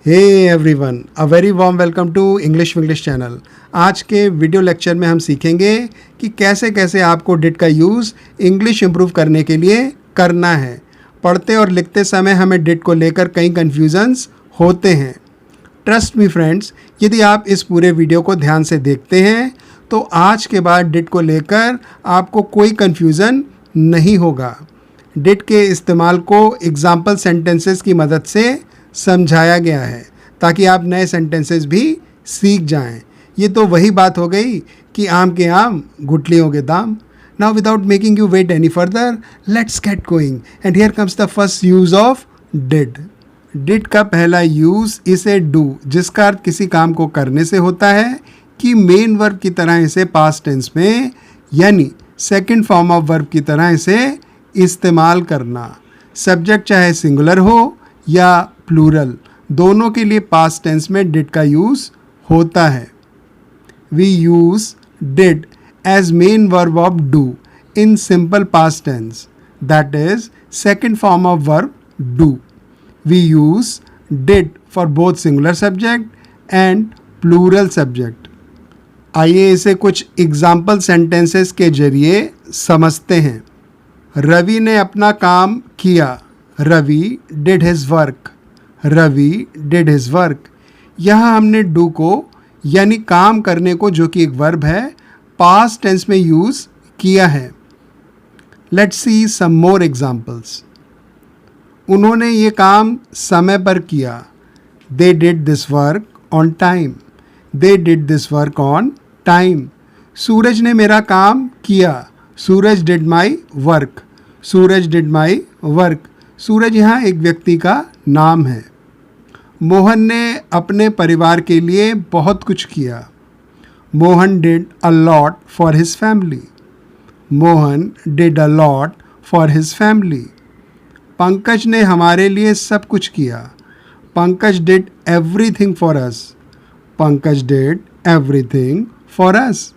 Hey everyone, a very warm welcome to English channel. आज के video lecture में हम सीखेंगे कि कैसे कैसे आपको डिड का यूज़ इंग्लिश इम्प्रूव करने के लिए करना है। पढ़ते और लिखते समय हमें डिड को लेकर कई कन्फ्यूज़न्स होते हैं। ट्रस्ट मी फ्रेंड्स, यदि आप इस पूरे वीडियो को ध्यान से देखते हैं तो आज के बाद डिड को लेकर आपको कोई कन्फ्यूज़न नहीं होगा। डिड के इस्तेमाल को एग्जाम्पल सेंटेंसेस की मदद से समझाया गया है ताकि आप नए सेंटेंसेस भी सीख जाएं। ये तो वही बात हो गई कि आम के आम गुठलियों के दाम। Now without making you wait any further, let's get going and here comes the first use of did. Did का पहला यूज़ इसे डू, जिसका अर्थ किसी काम को करने से होता है, कि मेन वर्ब की तरह इसे पास्ट टेंस में यानी सेकंड फॉर्म ऑफ वर्ब की तरह इसे इस्तेमाल करना। सब्जेक्ट चाहे सिंगुलर हो या प्लूरल, दोनों के लिए पास्ट टेंस में डिड का यूज़ होता है। We use did as main verb of do in simple past tense, that is second form of verb do. We use did for both singular subject and plural subject. आइए इसे कुछ example sentences के जरिए समझते हैं। रवि ने अपना काम किया। Ravi did his work. Ravi did his work. यहाँ हमने डू को यानी काम करने को, जो कि एक वर्ब है, पास्ट टेंस में यूज़ किया है। Let's see some more examples. उन्होंने ये काम समय पर किया। They did this work on time. They did this work on time. Suraj ने मेरा काम किया। Suraj did my work. Suraj did my work. Suraj यहाँ एक व्यक्ति का नाम है। मोहन ने अपने परिवार के लिए बहुत कुछ किया। Mohan did a lot for his family. Mohan did a lot for his family. Pankaj ने हमारे लिए सब कुछ किया। Pankaj did everything for us. Pankaj did everything for us.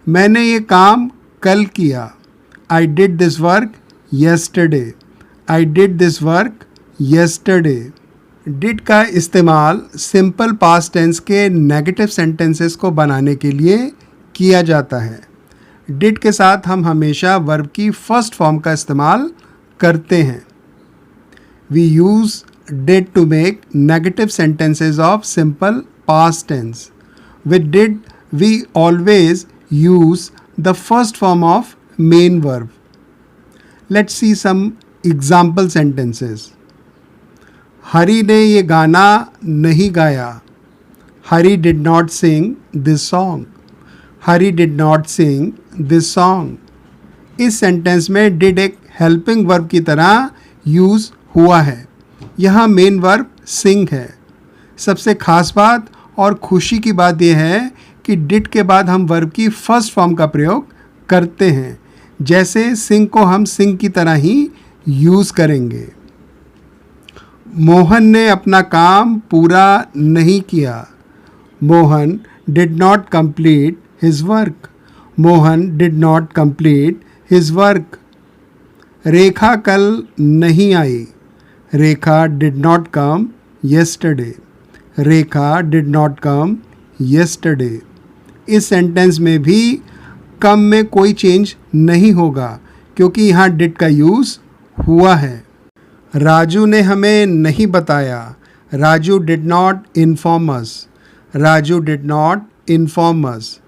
मैंने ये काम कल किया। I did this work yesterday. I did this work yesterday. Did का इस्तेमाल सिंपल पास्ट टेंस के नेगेटिव सेंटेंसेस को बनाने के लिए किया जाता है। डिड के साथ हम हमेशा वर्ब की फर्स्ट फॉर्म का इस्तेमाल करते हैं। We use did to make negative sentences of simple past tense. With did we always use the first form of main verb. Let's see some example sentences. Hari ने ये गाना नहीं गाया। Hari did not sing this song. Hari did not sing this song. इस sentence में did एक helping verb की तरह यूज़ हुआ है। यहाँ मेन वर्ब सिंग है। सबसे खास बात और खुशी की बात यह है कि डिड के बाद हम वर्ब की फर्स्ट फॉर्म का प्रयोग करते हैं, जैसे सिंग को हम सिंग की तरह ही यूज़ करेंगे। मोहन ने अपना काम पूरा नहीं किया। Mohan did not complete his work. Mohan did not complete his work. Rekha कल नहीं आई। Rekha did not come yesterday. Rekha did not come yesterday. इस सेंटेंस में भी कम में कोई चेंज नहीं होगा क्योंकि यहाँ डिड का यूज़ हुआ है। राजू ने हमें नहीं बताया। Raju did not inform us. Raju did not inform us.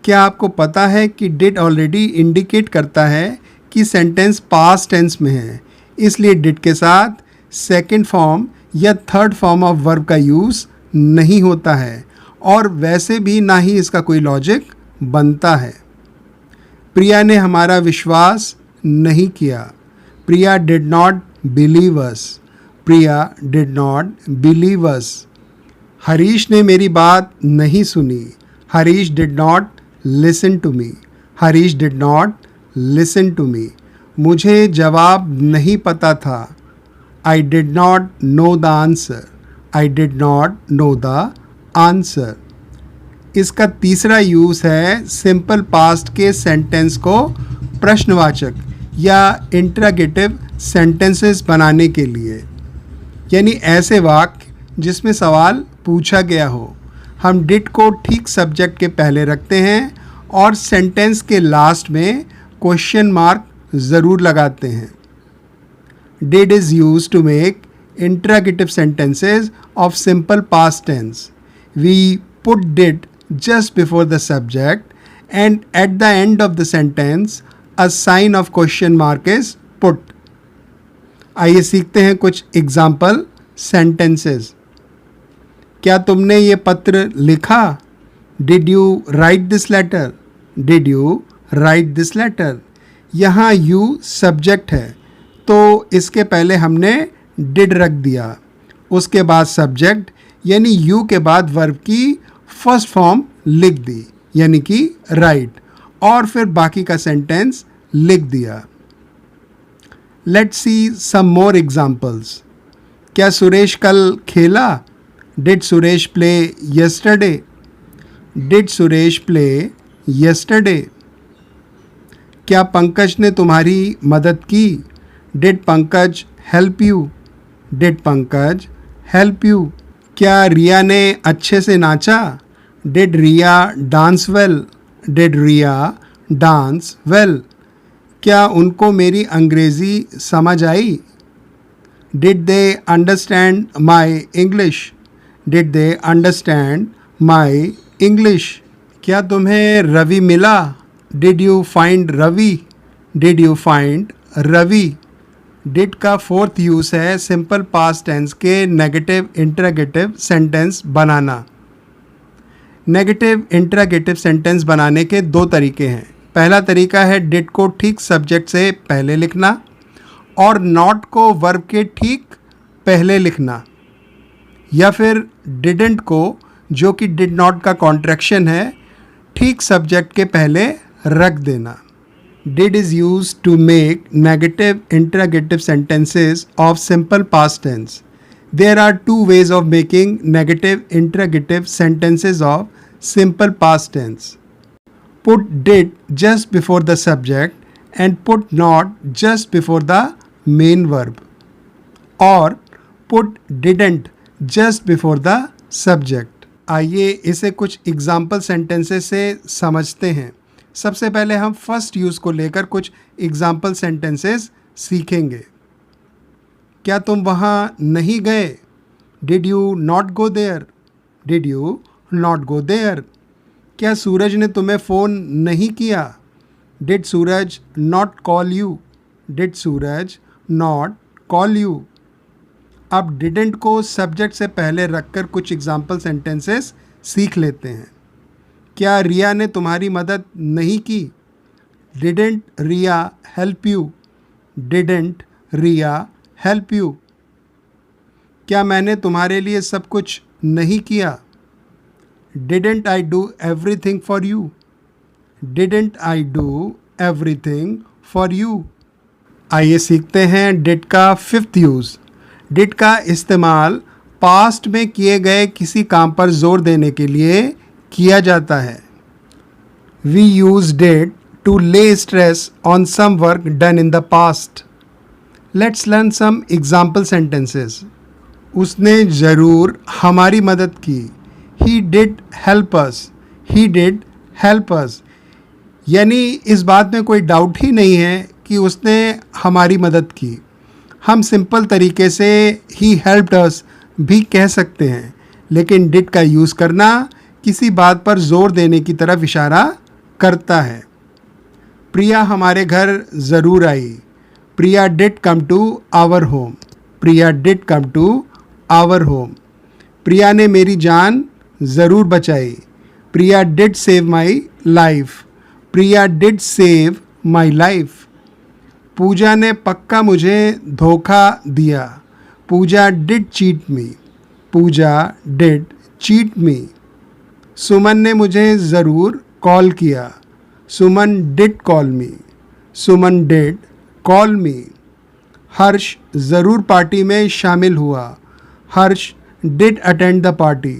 क्या आपको पता है कि डिड ऑलरेडी इंडिकेट करता है कि सेंटेंस पास्ट टेंस में है, इसलिए डिड के साथ सेकंड फॉर्म या थर्ड फॉर्म ऑफ वर्ब का यूज़ नहीं होता है और वैसे भी ना ही इसका कोई लॉजिक बनता है। प्रिया ने हमारा विश्वास नहीं किया। Priya did not believe us. Priya did not believe us. Harish ने मेरी बात नहीं सुनी। Harish did not listen to me. Harish did not listen to me. मुझे जवाब नहीं पता था। I did not know the answer. I did not know the answer. इसका तीसरा यूज़ है सिंपल पास्ट के सेंटेंस को प्रश्नवाचक या इंटरोगेटिव सेंटेंसेस बनाने के लिए, यानी ऐसे वाक्य जिसमें सवाल पूछा गया हो। हम डिड को ठीक सब्जेक्ट के पहले रखते हैं और सेंटेंस के लास्ट में क्वेश्चन मार्क ज़रूर लगाते हैं। Did is used to make interrogative sentences of simple past tense. We put did just before the subject and at the end of the sentence a sign of question mark is put. आइए सीखते हैं कुछ example sentences. क्या तुमने ये पत्र लिखा? Did you write this letter? Did you write this letter? यहाँ you सब्जेक्ट है तो इसके पहले हमने डिड रख दिया, उसके बाद सब्जेक्ट यानी यू के बाद वर्ब की फर्स्ट फॉर्म लिख दी यानी कि राइट, और फिर बाकी का सेंटेंस लिख दिया। Let's see some more examples. क्या सुरेश कल खेला? Did Suresh play yesterday? Did Suresh play yesterday? क्या पंकज ने तुम्हारी मदद की? Did Pankaj help you? Did Pankaj help you? क्या रिया ने अच्छे से नाचा? Did Riya dance well? Did Riya dance well? क्या उनको मेरी अंग्रेज़ी समझ आई? Did they understand my English? Did they understand my English? क्या तुम्हें रवि मिला? Did you find Ravi? Did you find Ravi? Did का फोर्थ यूज़ है सिंपल पास्ट टेंस के नेगेटिव इंटरोगेटिव सेंटेंस बनाना। नेगेटिव इंटरोगेटिव सेंटेंस बनाने के दो तरीके हैं। पहला तरीका है डिड को ठीक सब्जेक्ट से पहले लिखना और नॉट को वर्ब के ठीक पहले लिखना, या फिर डिडंट को, जो कि डिड नॉट का कॉन्ट्रैक्शन है, ठीक सब्जेक्ट के पहले रख देना। Did is used to make negative interrogative sentences of simple past tense. There are two ways of making negative interrogative sentences of simple past tense. Put did just before the subject and put not just before the main verb. Or put didn't just before the subject. आइए इसे कुछ example sentences से समझते हैं। सबसे पहले हम first use को लेकर कुछ एग्जाम्पल सेंटेंसेस सीखेंगे। क्या तुम वहाँ नहीं गए? Did you not go there? Did you not go there? क्या सूरज ने तुम्हें फ़ोन नहीं किया? Did Suraj not call you? Did Suraj not call you? अब डिडेंट को सब्जेक्ट से पहले रखकर कुछ एग्जाम्पल सेंटेंसेस सीख लेते हैं। क्या रिया ने तुम्हारी मदद नहीं की? Didn't Riya help you? Didn't Riya help you? क्या मैंने तुम्हारे लिए सब कुछ नहीं किया? Didn't I do everything for you? Didn't I do everything for you? आइए सीखते हैं डिड का फिफ्थ यूज़। डिड का इस्तेमाल पास्ट में किए गए किसी काम पर जोर देने के लिए किया जाता है। We use did to lay stress on some work done in the past. Let's learn some example sentences. उसने ज़रूर हमारी मदद की। He did help us. He did help us. यानी इस बात में कोई डाउट ही नहीं है कि उसने हमारी मदद की। हम सिंपल तरीके से he helped us भी कह सकते हैं, लेकिन did का यूज़ करना किसी बात पर जोर देने की तरफ इशारा करता है। प्रिया हमारे घर ज़रूर आई। Priya did come to our home. Priya did come to our home. Priya ने मेरी जान ज़रूर बचाई। Priya did save my life. Priya did save my life. Puja ने पक्का मुझे धोखा दिया। Puja did cheat me. Puja did cheat me. Suman ने मुझे ज़रूर कॉल किया। Suman did call me. Suman did call me. Harsh ज़रूर पार्टी में शामिल हुआ। Harsh did attend the party.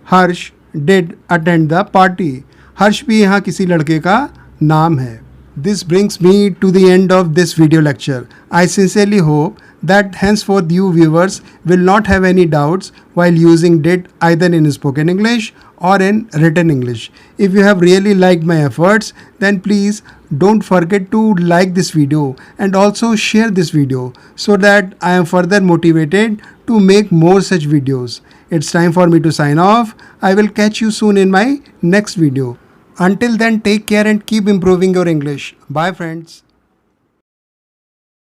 Harsh did attend the party. Harsh भी यहाँ किसी लड़के का नाम है। This brings me to the end of this video lecture. I sincerely hope that henceforth you viewers will not have any doubts while using did either in spoken English or in written English. If you have really liked my efforts, then please don't forget to like this video and also share this video so that I am further motivated to make more such videos. It's time for me to sign off. I will catch you soon in my next video. Until then, take care and keep improving your English. Bye friends.